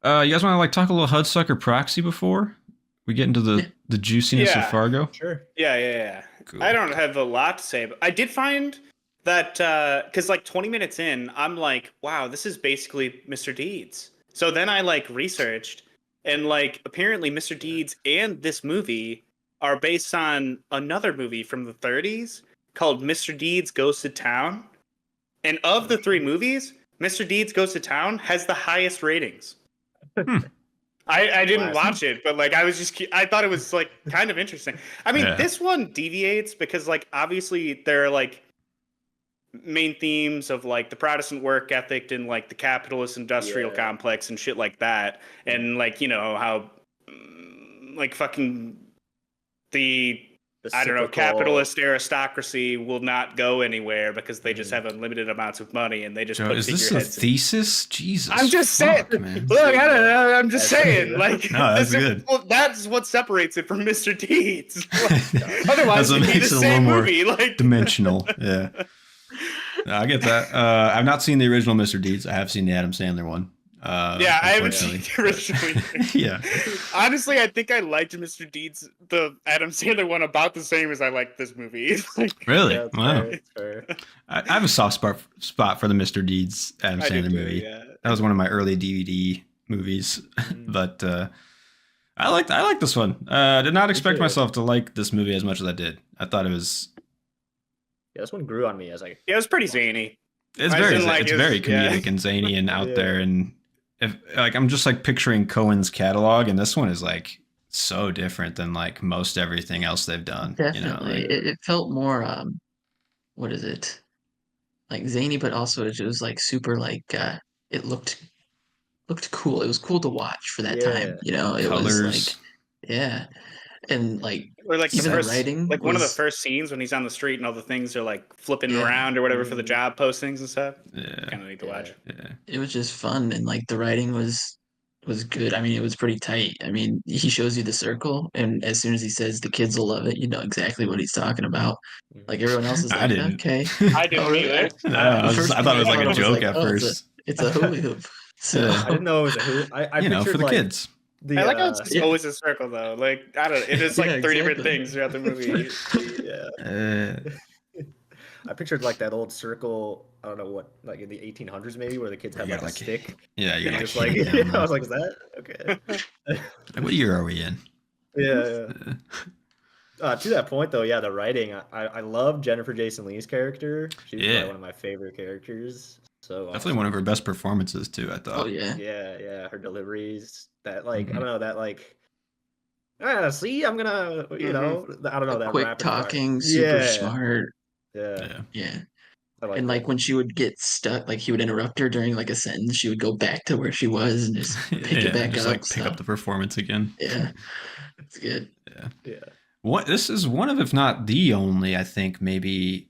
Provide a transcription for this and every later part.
You guys want to like talk a little Hudsucker Proxy before we get into Yeah. the juiciness of Yeah, Fargo? Sure. yeah. I Cool. don't have a lot to say, but I did find that because like 20 minutes in, I'm like, wow, this is basically Mr. Deeds. So then I like researched, and like apparently Mr. Deeds and this movie are based on another movie from the 30s called Mr. Deeds Goes to Town. And of the three movies, Mr. Deeds Goes to Town has the highest ratings. Hmm. I didn't Classic. watch it, but like I was just I thought it was like kind of interesting. I mean, Yeah. this one deviates because like obviously there are like main themes of like the Protestant work ethic and like the capitalist industrial Yeah. complex and shit like that, and like you know how like fucking the The I don't know, cyclical. capitalist aristocracy will not go anywhere because they just Mhm. have unlimited amounts of money and they just Joe, put is this a figureheads in. thesis? Jesus, I'm just saying. fuck, man. Look, I don't know. I'm just That's saying. Like No, that's this is good. well, that's what separates it from Mr. Deeds. Gosh. That's Otherwise, what it'd be the makes it a little same more movie. Like dimensional. Yeah, no, I get that. I've not seen the original Mr. Deeds. I have seen the Adam Sandler one. yeah, I haven't seen Unfortunately, the original. yeah. Honestly, I think I liked Mr. Deeds, the Adam Sandler one, about the same as I liked this movie. Like, Really? Yeah, it's Wow. fair. It's fair. I have a soft spot for the Mr. Deeds Adam I do Sandler too. movie. Yeah. That was one of my early DVD movies, Mhm. but I like this one. I did not Me expect too. myself to like this movie as much as I did. I thought it was Yeah, this one grew on me as I. Yeah, it was pretty zany. it's I very didn't like it's his. very Yeah. comedic and zany and out there, Yeah. and if like I'm just like picturing Cohen's catalog, and this one is like so different than like most everything else they've done. You know, Yeah. like Definitely. It felt more what is it? Like zany, but also it was like super like it looked cool. It was cool to watch for that time, Yeah. you know. It was like colors. yeah. And like Or like the even the first, writing like one of the was first scenes when he's on the street and all the things are like flipping yeah, around or whatever for the Mhm. job postings and stuff. Yeah, Kind of neat to Yeah. watch. yeah. it was just fun and like the writing was good. I mean, it was pretty tight. I mean, he shows you the circle and as soon as he says the kids will love it, you know exactly what he's talking about. Mhm. Like everyone else is I like, didn't. okay. I Oh, didn't really? either. No, The first I thing thought it I was like thought a of was joke like, at oh, first. it's a hula hoop. So I didn't know it was a who. I You know, for pictured the like kids. I the like how it's just yeah, always a circle though. Like I don't know, it is yeah, like three different exactly. things throughout the movie. yeah. Uh, I pictured like that old circle. I don't know what, like in the 1800s maybe, where the kids you had got like a like stick. yeah, you And got like just like hit down I was low. like, is that okay? Like, what year are we in? Yeah. Uh, To that point though, yeah, the writing. I love Jennifer Jason Leigh's character. She's probably yeah, one of my favorite characters. So definitely one of her awesome. best performances too. I Oh thought. yeah. Yeah. Her deliveries. That like I Hmm. don't know that like. See, I'm gonna, Hmm. I don't know, Like that quick rapid fire. talking, super Yeah, smart. yeah, Yeah, Yeah. I like And that. like when she would get stuck, like he would interrupt her during like a sentence, she would go back to where she was and just pick it yeah. back Just up. like pick So up the performance again. yeah, it's good. Yeah. Yeah. What this is one of, if not the only, I think maybe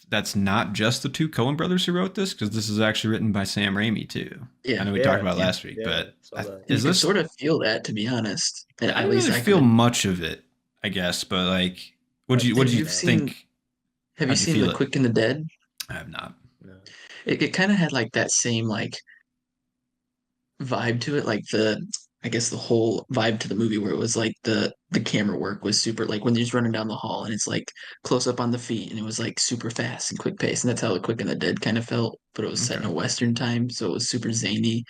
that's not just the two Coen brothers who wrote this, because this is actually written by Sam Raimi too. I Yeah, know we talked Yeah, about it yeah. last week, yeah. but Saw that. And is you could this? sort of feel that, to be honest. And I at didn't least really I feel could. much of it, I guess, but like, I what Have do you you appreciate that. seen? think? Have you How'd you seen feel The it? Quick and the Dead? I have not. No. It kind of had like that same like vibe to it, like the I guess the whole vibe to the movie where it was like the camera work was super like when he's running down the hall and it's like close up on the feet and it was like super fast and quick pace and that's how the Quick and the Dead kind of felt, but it was set in Okay. a Western time, so it was super zany,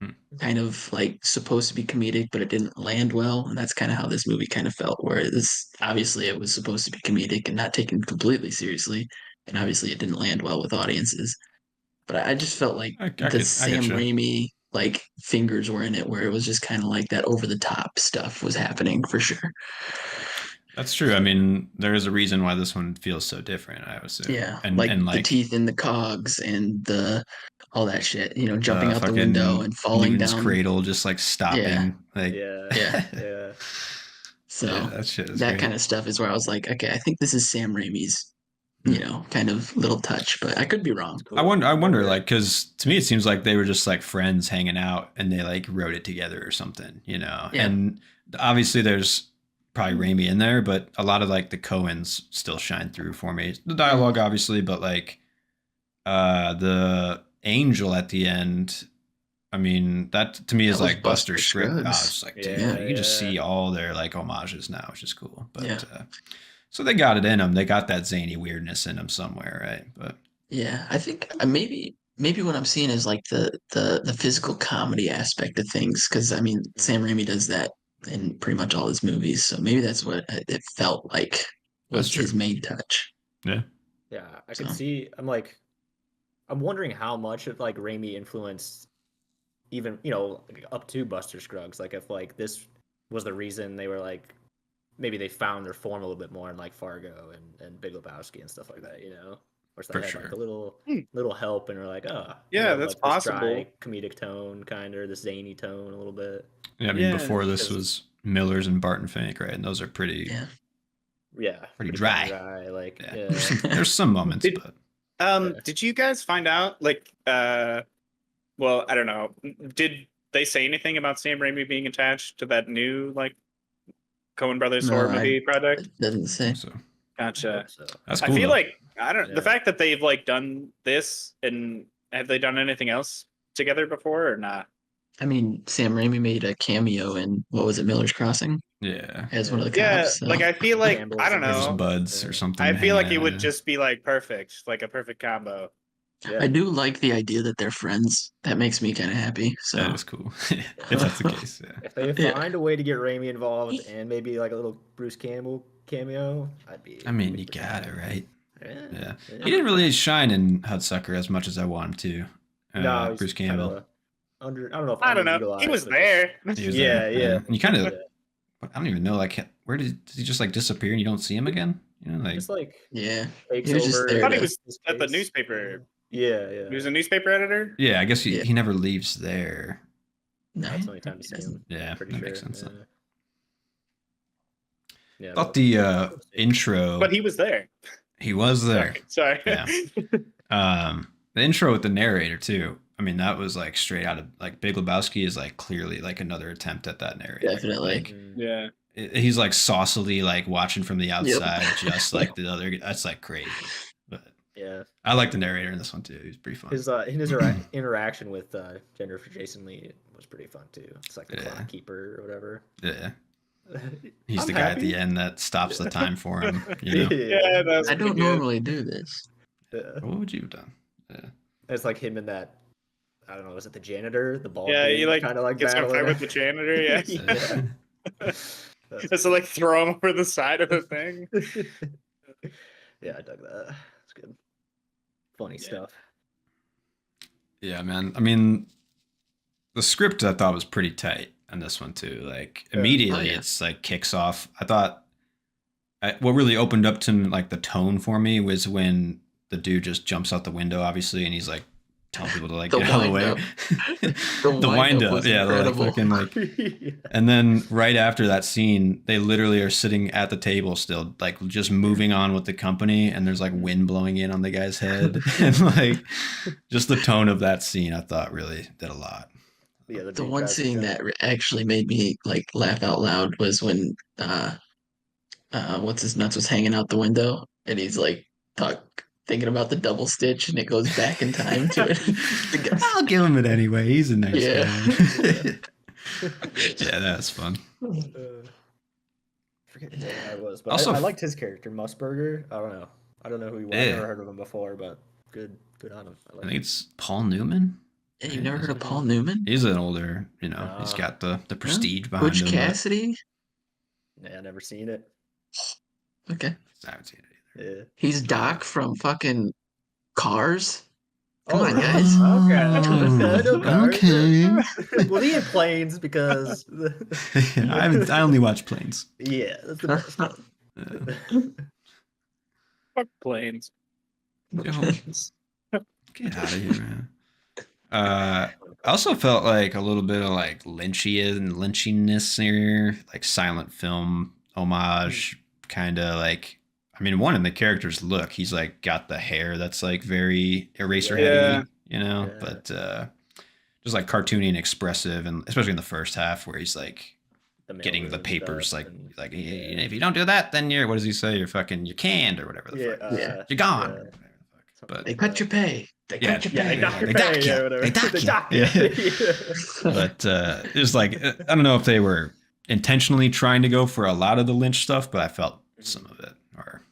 Hmm. kind of like supposed to be comedic, but it didn't land well, and that's kind of how this movie kind of felt. Where this obviously it was supposed to be comedic and not taken completely seriously, and obviously it didn't land well with audiences. But I just felt like the I get Sam you. Raimi like fingers were in it, where it was just kind of like that over the top stuff was happening for sure. That's true. I mean, there is a reason why this one feels so different, I assume. Yeah, And like the like teeth in the cogs and the all that shit, you know, jumping the out the window fucking and falling Newton's down. cradle just like Yeah, stopping. Like Yeah, yeah. yeah. yeah, So that shit is that great. kind of stuff is where I was like, okay, I think this is Sam Raimi's, Hmm. kind of little touch, but I could be It's wrong. cool. I wonder, Remember? like, because to me it seems like they were just like friends hanging out and they like wrote it together or something, you know. Yeah. And obviously there's probably Raimi in there, but a lot of like the Coens still shine through for me. The dialogue, obviously, but like the angel at the end I mean, that to me is That was like Buster Buster Scruggs. Scruggs. It's like, dude, Yeah, you can just yeah. see all their like homages now, which is cool. But Yeah. so they got it in them. They got that zany weirdness in them somewhere, right? But Yeah, I think maybe what I'm seeing is like the physical comedy aspect of things because I mean Sam Raimi does that in pretty much all his movies, so maybe that's what it felt like that's was true. his main touch. Yeah. Yeah, I So could see. I'm wondering how much of like Raimi influenced even like, up to Buster Scruggs. Like if like this was the reason they were like maybe they found their form a little bit more in like Fargo and Big Lebowski and stuff like that. Or so For they had sure. like a little Hmm. little help and we're like, Yeah, that's like possible. this dry comedic tone, kind of this zany tone a little bit. Yeah, I mean, Yeah. before this 'Cause- was Miller's and Barton Fink, right? And those are pretty, yeah, Yeah, pretty kinda dry. Like Yeah. yeah, There's some moments, Did- but Yeah. Did you guys find out like well, I don't know. Did they say anything about Sam Raimi being attached to that new like Coen Brothers No, horror movie project? it doesn't say. so I Gotcha. hope so. that's I cool. feel though. like I don't Yeah. the fact that they've like done this and have they done anything else together before or not? I mean, Sam Raimi made a cameo in what was it, Miller's Crossing, Yeah. as one of the Yeah, cops. So. like I feel like Campbell's I don't Or just know. buds or something. I feel like hanging it out, would yeah. just be like perfect, like a perfect combo. Yeah. I do like the idea that they're friends. That makes me kind of happy. So That is cool. If that's the case, yeah. If they Yeah. find a way to get Raimi involved and maybe like a little Bruce Campbell cameo, I'd be. I mean, you got it, right? Yeah. Yeah. He didn't really shine in Hudsucker as much as I want him to. No, he's Bruce Campbell. kinda I don't know if I don't know. He underutilized, was but there. He was Yeah, there, yeah. And you kind of, Yeah. I don't even know, like, where does he just like disappear and you don't see him again? You know, like, Just like yeah, takes he was just over. there I thought he to- was his at the case. newspaper. Yeah, yeah. He was a newspaper editor. yeah, I guess Yeah. he never leaves there. no, That's the only time to see him. Yeah, Pretty that sure. makes sense. Yeah. then. Yeah, I thought the intro, But he was there. he was there. Sorry. Yeah. The intro with the narrator too. I mean, that was like straight out of like Big Lebowski is like clearly like another attempt at that narrator. Definitely. Like, Mm. Yeah. he's like saucily like watching from the outside, just like the other. That's like crazy. But Yeah. I like the narrator in this one too. He's pretty fun. His interaction with Jennifer Jason Leigh was pretty fun too. It's like the Yeah. clock keeper or whatever. Yeah, he's I'm the guy at happy. the end that stops the time for him. You know, Yeah, that's I don't pretty good. normally do this. Yeah. what would you have done? Yeah, It's like him and that. I don't know. Was it the janitor? The ball. Yeah, he like kind of like gets in a fight battling with the janitor. Yeah. Yeah. Yeah. Just to like throw him over the side of the thing. Yeah, I dug that. It's good. Funny stuff. Yeah, man. I mean, the script I thought was pretty tight on this one too. Like Yeah. immediately, Oh, yeah. it's like kicks off. I thought what really opened up to like the tone for me was when the dude just jumps out the window, obviously, and he's like telling people to like The get out of the way. wind-up. The wind wind-up up, was yeah, the, like, incredible. fucking like. Yeah. And then right after that scene, they literally are sitting at the table still, like just moving on with the company, and there's like wind blowing in on the guy's head, and like just the tone of that scene, I thought really did a lot. Yeah, The dude one tries to scene go- that actually made me like laugh out loud was when what's his nuts was hanging out the window and he's like thinking about the double stitch and it goes back in time to it. The guy- I'll give him it anyway. He's a nice Yeah. guy. Yeah, that's fun. I forget who that guy was, but Also I f- liked his character, Musburger. I don't know. I don't know who he was. Yeah. I've never heard of him before, but good on him. I I like think it's Paul Newman. Yeah, you've never heard of Paul Newman? He's an older, he's got the prestige behind Butch him. but Cassidy? Yeah, never seen it. Okay. I haven't seen it either. Yeah. He's Doc from fucking Cars. Come on, really? guys. Okay. I know cars. Okay. Well, he had planes because. I only watch planes. Yeah, that's the best. Fuck planes. Get out of here, man. I also felt like a little bit of like lynchiness here, like silent film homage, kind of like. I mean, one in the character's look, he's like got the hair that's like very eraser heavy, Yeah. Yeah. but just like cartoony and expressive, and especially in the first half where he's like getting the mailroom papers, stuff like and- like if you don't do that, then you're what does he say? You're fucking you're canned or whatever the Yeah, fuck. Yeah. You're gone. yeah. Whatever the fuck. But They cut your pay. They Yeah, got your Yeah, they pay. dock your They pay, dock ya. yeah, whatever. They dock They ya. dock Yeah. ya. But it was like I don't know if they were intentionally trying to go for a lot of the Lynch stuff, but I felt some of it, or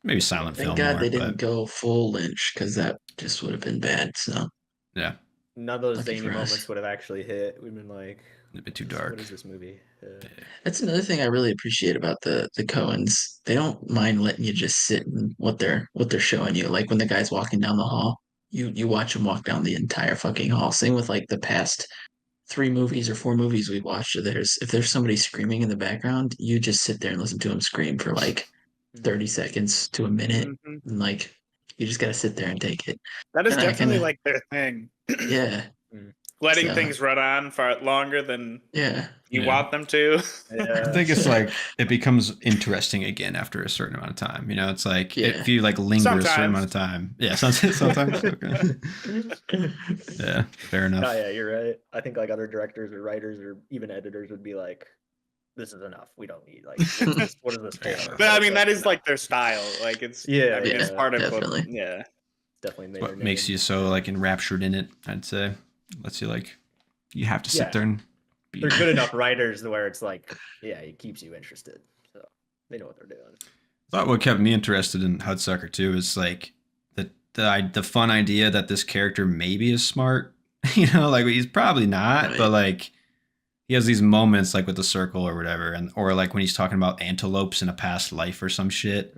maybe silent Thank film God more. they didn't But go full Lynch because that just would have been bad. So yeah, None of those lucky zany for us. moments would have actually hit. We've been like, a bit too what dark. is this movie? That's another thing I really appreciate about the Coens. They don't mind letting you just sit in what they're showing you. Like when the guy's walking down the hall, you watch him walk down the entire fucking hall. Same with like the past 3 movies or 4 movies we watched. If there's somebody screaming in the background, you just sit there and listen to him scream for like 30 seconds to a minute. Mhm. And like you just gotta sit there and take it. That is And I definitely kinda like their thing. yeah. Letting So things run on for longer than yeah. you Yeah. want them to. I think it's like it becomes interesting again after a certain amount of time. You know, it's like Yeah. if you like linger a certain amount of Sometimes. time. Yeah, sometimes. Okay. Yeah, fair enough. Oh yeah, you're right. I think like other directors or writers or even editors would be like, "This is enough. We don't need like what is this for?" But I mean, that is like their style. Like it's Yeah, I mean, it's yeah, part of definitely. yeah. definitely made What their makes name. you so like enraptured in it? I'd say lets you like you have to sit Yeah. there and be. They're good enough writers where it's like, yeah, it keeps you interested. So they know what they're doing. I thought what kept me interested in Hudsucker too is like the fun idea that this character maybe is smart. You know, like he's probably not, Right. but like he has these moments like with the circle or whatever, and or like when he's talking about antelopes in a past life or some shit.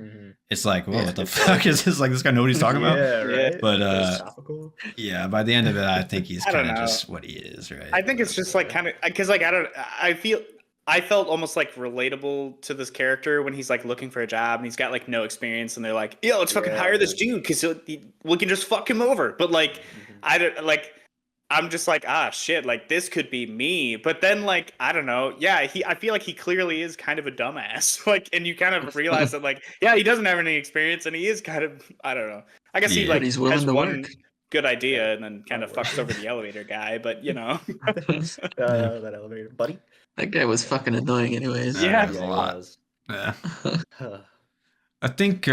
It's like, whoa, Yeah. what the fuck is this? Like this guy know what he's talking about? Yeah, Yeah. right. But Philosophical. yeah, by the end of it, I think he's I don't kind of know. just what he is, right? I think it's just like kind of because like I felt almost like relatable to this character when he's like looking for a job and he's got like no experience and they're like, yeah, let's fucking hire this dude because we can just fuck him over. But like, I don't like. I'm just like, ah, shit, like this could be me. But then, like, I don't know. Yeah, I feel like he clearly is kind of a dumbass. Like, and you kind of realize that, like, yeah, he doesn't have any experience and he is kind of, I don't know. I guess he Yeah. like But he's willing has to one work. good idea and then kind of fucks over the elevator guy. But you know, That elevator, buddy. That guy was fucking annoying anyways. Yeah. There's a he lot. was. Yeah. Huh. I think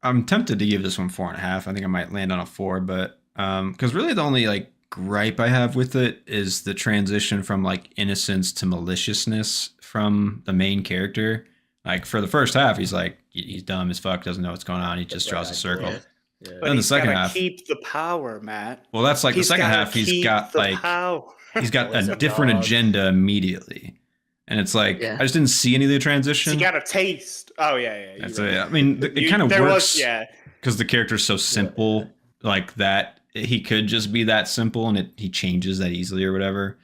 I'm tempted to give this one 4.5. I think I might land on a 4, but because really the only like gripe I have with it is the transition from like innocence to maliciousness from the main character. Like for the first half, he's like he's dumb as fuck, doesn't know what's going on. He just draws a circle. Yeah. but Then the he's second gotta half- keep the power, Matt. Well, that's like the second gotta half. He's keep got the like power. he's got Always a a different dog. agenda immediately, and it's like Yeah. I just didn't see any of the He transition. got a taste. Oh yeah. That's you're it. right. I mean, it You- kind of there works. was, yeah. Because the character's so simple, like that he could just be that simple, and he changes that easily or whatever.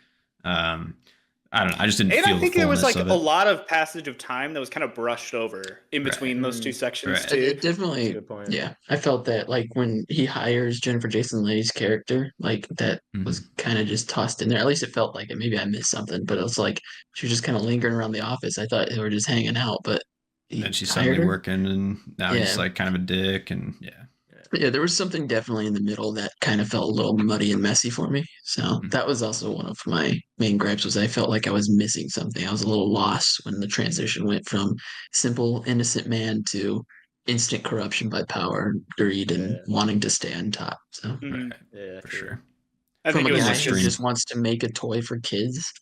I don't know. I just didn't And feel I think the there was fullness like of a it. lot of passage of time that was kind of brushed over in Right. between those two sections Right. too. It definitely, Good point. yeah. I felt that like when he hires Jennifer Jason Leigh's character, like that was kind of just tossed in there. At least it felt like it. Maybe I missed something, but it was like she was just kind of lingering around the office. I thought they were just hanging out, but he And she's hired suddenly her. working, and now he's Yeah. like kind of a dick, and yeah. But yeah, there was something definitely in the middle that kind of felt a little muddy and messy for me. So that was also one of my main gripes was I felt like I was missing something. I was a little lost when the transition went from simple, innocent man to instant corruption by power, greed, and wanting to stay on top. So Mhm. Right. Yeah, For true. sure. I from think a it was guy just who extreme. just wants to make a toy for kids.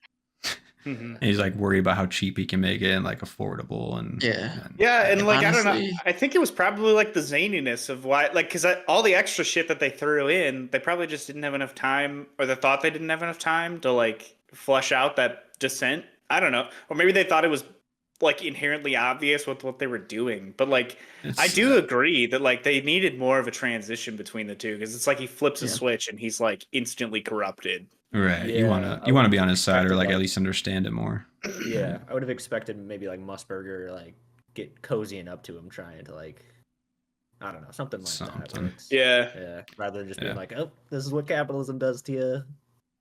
Mhm. And he's like worried about how cheap he can make it and like affordable and Yeah. Yeah, and like I don't know. Honestly- I think it was probably like the zaniness of why, like, because all the extra shit that they threw in, they probably just didn't have enough time, or they thought they didn't have enough time to like flush out that descent. I don't know, or maybe they thought it was like inherently obvious with what they were doing. But like, I do agree that like they needed more of a transition between the two because it's like he flips a Yeah. switch and he's like instantly corrupted. Right. Yeah, you I wanna would be on his side or expected, like at like- least understand it more. Yeah, I would have expected maybe like Musburger like get cozying up to him, trying to like, I don't know, something like that. Something. where it's- Yeah. Yeah, rather than just Yeah. being like, oh, this is what capitalism does to you.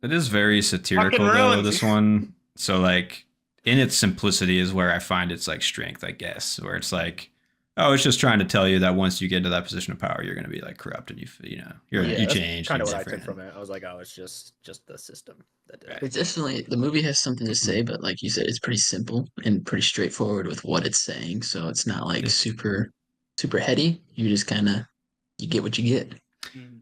It is very satirical Fucking though, ruins this you. one. So like in its simplicity is where I find its like strength, I guess, where it's like, oh, it's just trying to tell you that once you get into that position of power, you're going to be like corrupted. You know, you that's change. Kind of you're what I took different. from it. I was like, oh, it's just the system that did it. It's definitely the movie has something to say, but like you said, it's pretty simple and pretty straightforward with what it's saying. So it's not like Yeah. super heady. You just kind of you get what you get.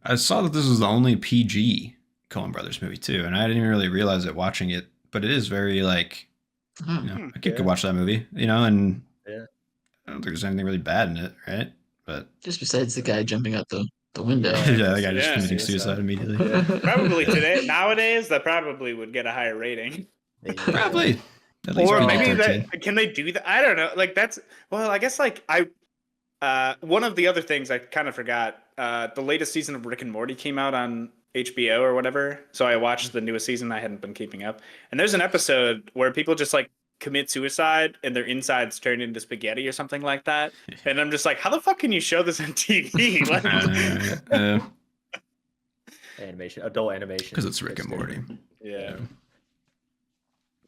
I saw that this was the only PG Coen Brothers movie too, and I didn't even really realize it watching it. But it is very like, Oh, a kid could watch that movie, and Yeah. I don't think there's anything really bad in it, right? But just besides the guy jumping out the window. yeah, the guy just Yeah. committing suicide immediately. Probably today, nowadays, that probably would get a higher rating. Probably. At least Or PG maybe 13. that can they do that? I don't know. Like that's well, I guess like one of the other things I kind of forgot. The latest season of Rick and Morty came out on HBO or whatever. So I watched the newest season. I hadn't been keeping up. And there's an episode where people just like commit suicide and their insides turn into spaghetti or something like that. And I'm just like, how the fuck can you show this on TV? Like, Animation, adult animation. Because it's Rick and Morty. yeah.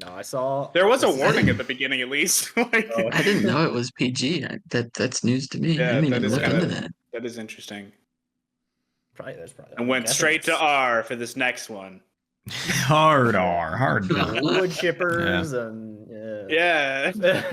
No, I saw. There was a warning at the beginning, at least. Like, I didn't know it was PG. That's news to me. Yeah, I didn't that even is look kinda- into that. that is interesting. There's probably. And went straight to R for this next one. Hard R. wood chippers and Yeah.